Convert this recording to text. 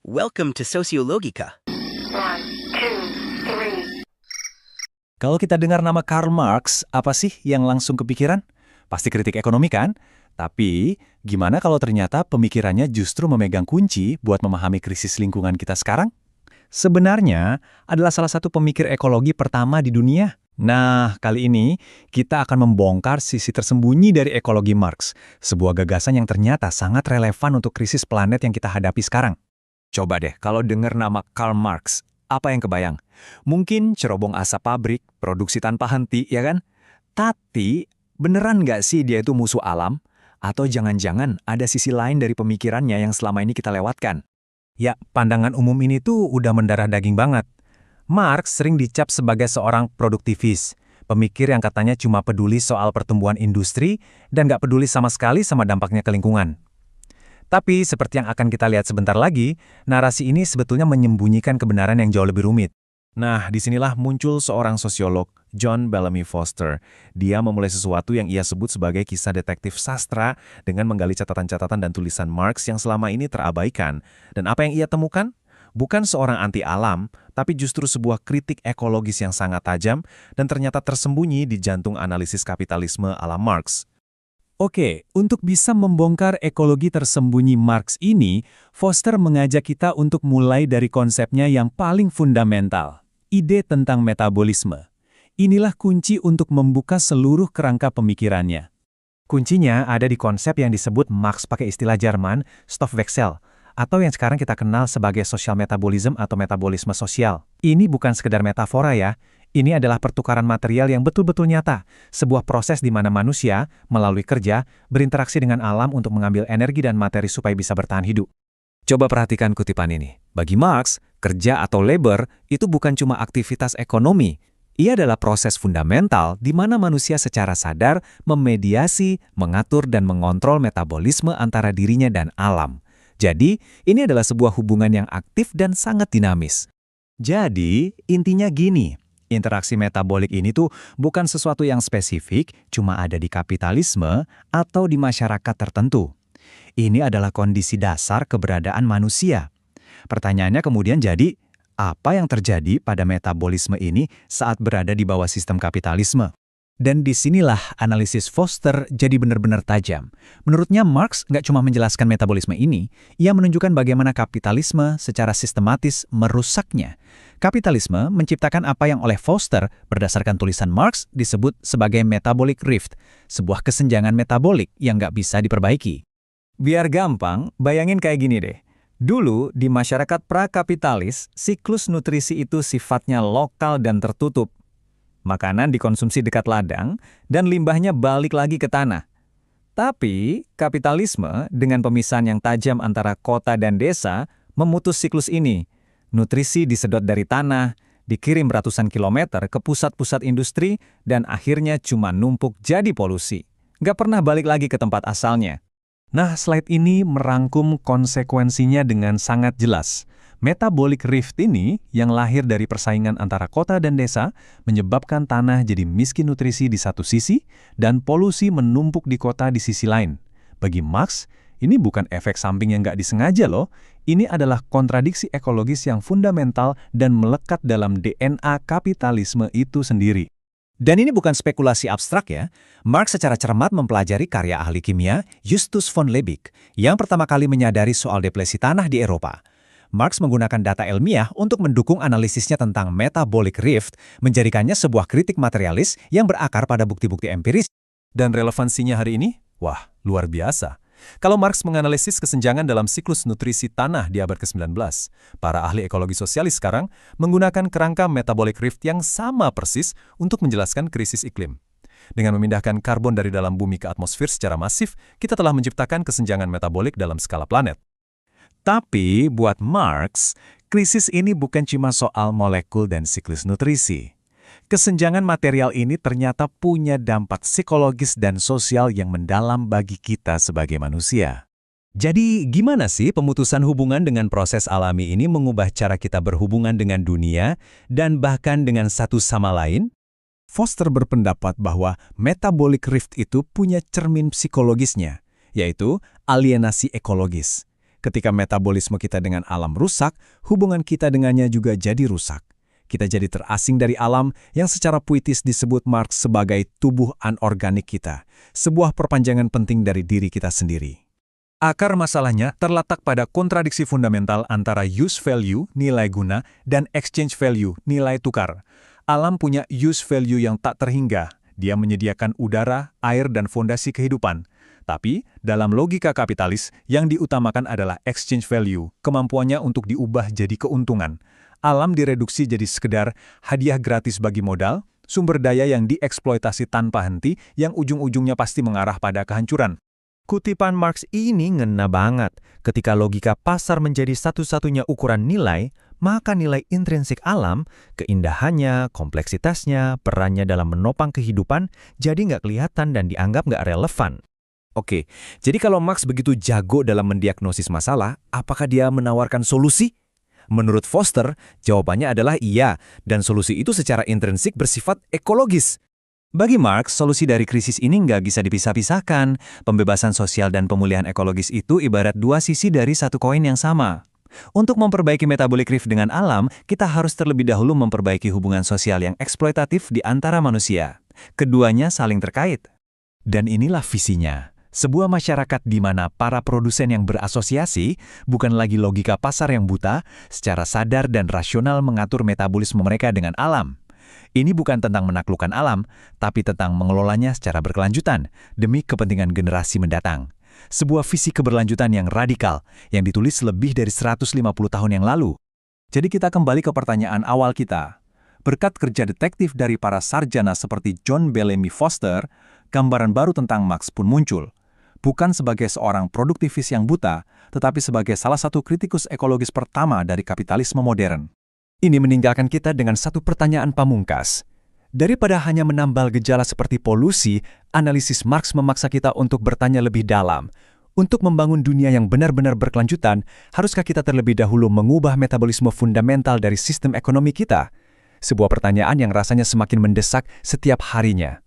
Welcome to Sociologika. One, two, three. Kalau kita dengar nama Karl Marx, apa sih yang langsung kepikiran? Pasti kritik ekonomi kan? Tapi, gimana kalau ternyata pemikirannya justru memegang kunci buat memahami krisis lingkungan kita sekarang? Sebenarnya, adalah salah satu pemikir ekologi pertama di dunia. Nah, kali ini kita akan membongkar sisi tersembunyi dari ekologi Marx, sebuah gagasan yang ternyata sangat relevan untuk krisis planet yang kita hadapi sekarang. Coba deh, kalau dengar nama Karl Marx, apa yang kebayang? Mungkin cerobong asap pabrik, produksi tanpa henti, ya kan? Tapi, beneran nggak sih dia itu musuh alam? Atau jangan-jangan ada sisi lain dari pemikirannya yang selama ini kita lewatkan? Ya, pandangan umum ini tuh udah mendarah daging banget. Marx sering dicap sebagai seorang produktivis, pemikir yang katanya cuma peduli soal pertumbuhan industri dan nggak peduli sama sekali sama dampaknya ke lingkungan. Tapi, seperti yang akan kita lihat sebentar lagi, narasi ini sebetulnya menyembunyikan kebenaran yang jauh lebih rumit. Nah, disinilah muncul seorang sosiolog, John Bellamy Foster. Dia memulai sesuatu yang ia sebut sebagai kisah detektif sastra dengan menggali catatan-catatan dan tulisan Marx yang selama ini terabaikan. Dan apa yang ia temukan? Bukan seorang anti-alam, tapi justru sebuah kritik ekologis yang sangat tajam dan ternyata tersembunyi di jantung analisis kapitalisme ala Marx. Oke, untuk bisa membongkar ekologi tersembunyi Marx ini, Foster mengajak kita untuk mulai dari konsepnya yang paling fundamental, ide tentang metabolisme. Inilah kunci untuk membuka seluruh kerangka pemikirannya. Kuncinya ada di konsep yang disebut Marx pakai istilah Jerman, Stoffwechsel, atau yang sekarang kita kenal sebagai social metabolism atau metabolisme sosial. Ini bukan sekedar metafora ya. Ini adalah pertukaran material yang betul-betul nyata, sebuah proses di mana manusia, melalui kerja, berinteraksi dengan alam untuk mengambil energi dan materi supaya bisa bertahan hidup. Coba perhatikan kutipan ini. Bagi Marx, kerja atau labor itu bukan cuma aktivitas ekonomi. Ia adalah proses fundamental di mana manusia secara sadar memediasi, mengatur, dan mengontrol metabolisme antara dirinya dan alam. Jadi, ini adalah sebuah hubungan yang aktif dan sangat dinamis. Jadi, intinya gini. Interaksi metabolik ini tuh bukan sesuatu yang spesifik, cuma ada di kapitalisme atau di masyarakat tertentu. Ini adalah kondisi dasar keberadaan manusia. Pertanyaannya kemudian jadi, apa yang terjadi pada metabolisme ini saat berada di bawah sistem kapitalisme? Dan disinilah analisis Foster jadi benar-benar tajam. Menurutnya Marx nggak cuma menjelaskan metabolisme ini, ia menunjukkan bagaimana kapitalisme secara sistematis merusaknya. Kapitalisme menciptakan apa yang oleh Foster berdasarkan tulisan Marx disebut sebagai metabolic rift, sebuah kesenjangan metabolik yang nggak bisa diperbaiki. Biar gampang, bayangin kayak gini deh. Dulu, di masyarakat prakapitalis, siklus nutrisi itu sifatnya lokal dan tertutup. Makanan dikonsumsi dekat ladang, dan limbahnya balik lagi ke tanah. Tapi, kapitalisme dengan pemisahan yang tajam antara kota dan desa memutus siklus ini. Nutrisi disedot dari tanah, dikirim ratusan kilometer ke pusat-pusat industri, dan akhirnya cuma numpuk jadi polusi. Nggak pernah balik lagi ke tempat asalnya. Nah, slide ini merangkum konsekuensinya dengan sangat jelas. Metabolic rift ini, yang lahir dari persaingan antara kota dan desa, menyebabkan tanah jadi miskin nutrisi di satu sisi, dan polusi menumpuk di kota di sisi lain. Bagi Marx, ini bukan efek samping yang nggak disengaja loh. Ini adalah kontradiksi ekologis yang fundamental dan melekat dalam DNA kapitalisme itu sendiri. Dan ini bukan spekulasi abstrak ya. Marx secara cermat mempelajari karya ahli kimia Justus von Liebig yang pertama kali menyadari soal depresi tanah di Eropa. Marx menggunakan data ilmiah untuk mendukung analisisnya tentang metabolic rift, menjadikannya sebuah kritik materialis yang berakar pada bukti-bukti empiris. Dan relevansinya hari ini? Wah, luar biasa. Kalau Marx menganalisis kesenjangan dalam siklus nutrisi tanah di abad ke-19, para ahli ekologi sosialis sekarang menggunakan kerangka metabolic rift yang sama persis untuk menjelaskan krisis iklim. Dengan memindahkan karbon dari dalam bumi ke atmosfer secara masif, kita telah menciptakan kesenjangan metabolik dalam skala planet. Tapi, buat Marx, krisis ini bukan cuma soal molekul dan siklus nutrisi. Kesenjangan material ini ternyata punya dampak psikologis dan sosial yang mendalam bagi kita sebagai manusia. Jadi, gimana sih pemutusan hubungan dengan proses alami ini mengubah cara kita berhubungan dengan dunia dan bahkan dengan satu sama lain? Foster berpendapat bahwa metabolic rift itu punya cermin psikologisnya, yaitu alienasi ekologis. Ketika metabolisme kita dengan alam rusak, hubungan kita dengannya juga jadi rusak. Kita jadi terasing dari alam yang secara puitis disebut Marx sebagai tubuh anorganik kita, sebuah perpanjangan penting dari diri kita sendiri. Akar masalahnya terletak pada kontradiksi fundamental antara use value, nilai guna, dan exchange value, nilai tukar. Alam punya use value yang tak terhingga. Dia menyediakan udara, air, dan fondasi kehidupan. Tapi, dalam logika kapitalis, yang diutamakan adalah exchange value, kemampuannya untuk diubah jadi keuntungan. Alam direduksi jadi sekedar hadiah gratis bagi modal, sumber daya yang dieksploitasi tanpa henti, yang ujung-ujungnya pasti mengarah pada kehancuran. Kutipan Marx ini ngena banget. Ketika logika pasar menjadi satu-satunya ukuran nilai, maka nilai intrinsik alam, keindahannya, kompleksitasnya, perannya dalam menopang kehidupan, jadi nggak kelihatan dan dianggap nggak relevan. Oke, jadi kalau Marx begitu jago dalam mendiagnosis masalah, apakah dia menawarkan solusi? Menurut Foster, jawabannya adalah iya, dan solusi itu secara intrinsik bersifat ekologis. Bagi Marx, solusi dari krisis ini nggak bisa dipisah-pisahkan. Pembebasan sosial dan pemulihan ekologis itu ibarat dua sisi dari satu koin yang sama. Untuk memperbaiki metabolic rift dengan alam, kita harus terlebih dahulu memperbaiki hubungan sosial yang eksploitatif di antara manusia. Keduanya saling terkait. Dan inilah visinya. Sebuah masyarakat di mana para produsen yang berasosiasi bukan lagi logika pasar yang buta, secara sadar dan rasional mengatur metabolisme mereka dengan alam. Ini bukan tentang menaklukkan alam, tapi tentang mengelolanya secara berkelanjutan demi kepentingan generasi mendatang. Sebuah visi keberlanjutan yang radikal, yang ditulis lebih dari 150 tahun yang lalu. Jadi kita kembali ke pertanyaan awal kita. Berkat kerja detektif dari para sarjana seperti John Bellamy Foster, gambaran baru tentang Marx pun muncul. Bukan sebagai seorang produktivis yang buta, tetapi sebagai salah satu kritikus ekologis pertama dari kapitalisme modern. Ini meninggalkan kita dengan satu pertanyaan pamungkas. Daripada hanya menambal gejala seperti polusi, analisis Marx memaksa kita untuk bertanya lebih dalam. Untuk membangun dunia yang benar-benar berkelanjutan, haruskah kita terlebih dahulu mengubah metabolisme fundamental dari sistem ekonomi kita? Sebuah pertanyaan yang rasanya semakin mendesak setiap harinya.